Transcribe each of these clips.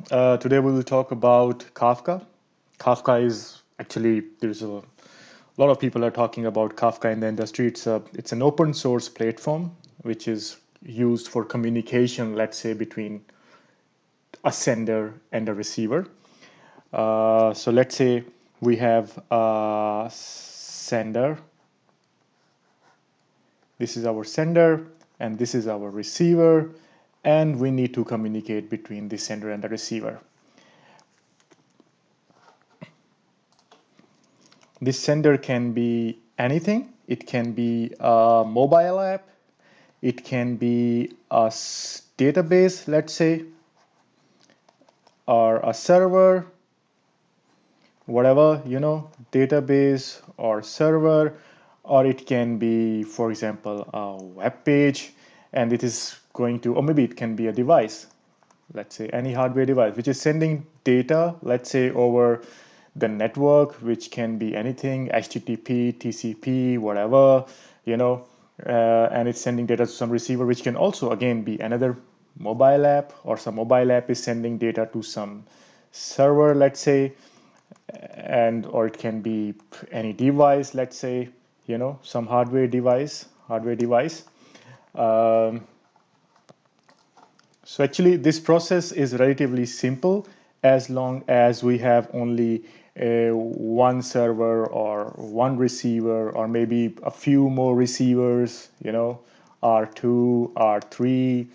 Today we will talk about Kafka. Kafka is actually, there's a lot of people are talking about Kafka in the industry. It's an open source platform which is used for communication, let's say, between a sender and a receiver. So let's say we have a sender. This is our sender and this is our receiver, and we need to communicate between the sender and the receiver. This sender can be anything. It can be a mobile app. It can be a database, let's say, or a server, whatever, database or server, or it can be, for example, a web page, and it is going to, or maybe it can be a device, let's say any hardware device, which is sending data, let's say, over the network, which can be anything, HTTP, TCP, whatever, and it's sending data to some receiver, which can also, again, be another mobile app, or some mobile app is sending data to some server, let's say, and or it can be any device, let's say, some hardware device. Um, so actually, this process is relatively simple as long as we have only one server or one receiver, or maybe a few more receivers, R2, R3,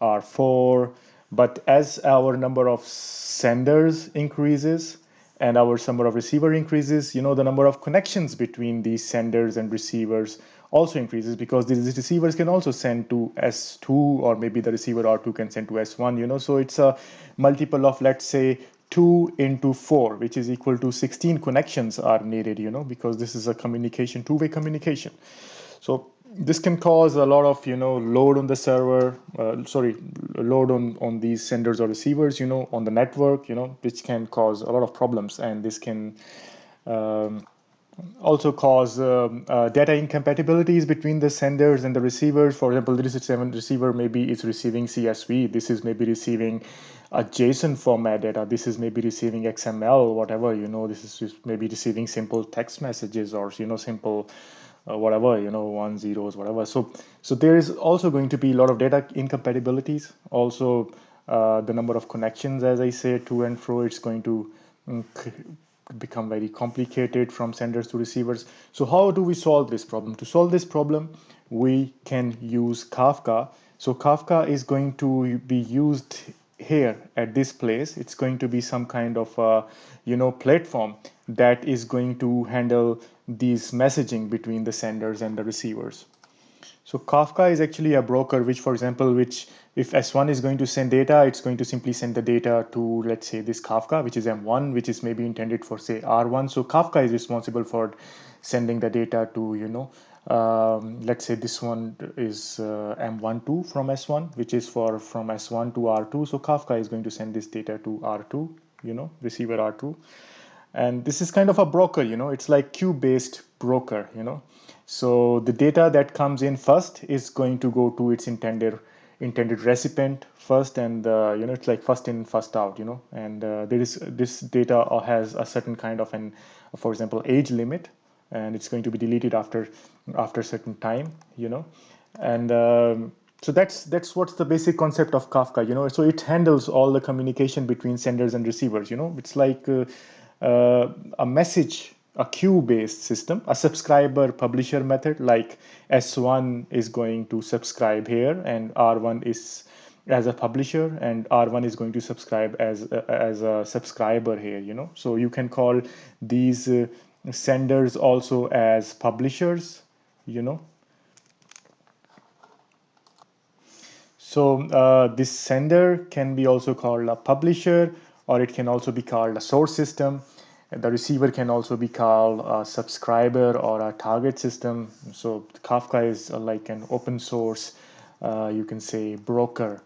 R4. But as our number of senders increases and our number of receiver increases, the number of connections between these senders and receivers also increases, because these receivers can also send to S2, or maybe the receiver R2 can send to S1, so it's a multiple of, let's say, 2 into 4, which is equal to 16 connections are needed, because this is a communication, two-way communication. So this can cause a lot of, load on the server, load on these senders or receivers, on the network, which can cause a lot of problems. And this can also cause data incompatibilities between the senders and the receivers. For example, this receiver maybe is receiving CSV. This is maybe receiving a JSON format data. This is maybe receiving XML, whatever, this is just maybe receiving simple text messages, or, simple whatever, one zeros, whatever. So there is also going to be a lot of data incompatibilities. Also, the number of connections, as I say, to and fro, it's going to become very complicated from senders to receivers. So how do we solve this problem? To solve this problem, we can use Kafka. So Kafka is going to be used here at this place. It's going to be some kind of platform that is going to handle these messaging between the senders and the receivers. So Kafka is actually a broker, which, for example, which if S1 is going to send data, it's going to simply send the data to, let's say, this Kafka, which is M1, which is maybe intended for, say, R1. So Kafka is responsible for sending the data to, let's say this one is M12 from S1, which is from S1 to R2. So Kafka is going to send this data to R2, receiver R2. And this is kind of a broker, it's like queue-based broker, So the data that comes in first is going to go to its intended recipient first, and it's like first in, first out, and this data has a certain kind of for example, age limit, and it's going to be deleted after a certain time, and so that's what's the basic concept of Kafka, so it handles all the communication between senders and receivers, it's like a message, a queue-based system, a subscriber publisher method, like S1 is going to subscribe here, and R1 is as a publisher, and R1 is going to subscribe as a subscriber here, So you can call these senders also as publishers, So this sender can be also called a publisher, or it can also be called a source system. The receiver can also be called a subscriber or a target system. So Kafka is like an open source, you can say, broker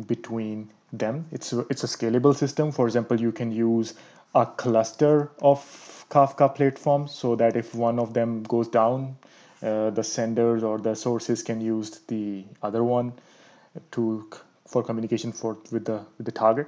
between them. It's a scalable system. For example, you can use a cluster of Kafka platforms, so that if one of them goes down, the senders or the sources can use the other one for communication with the target.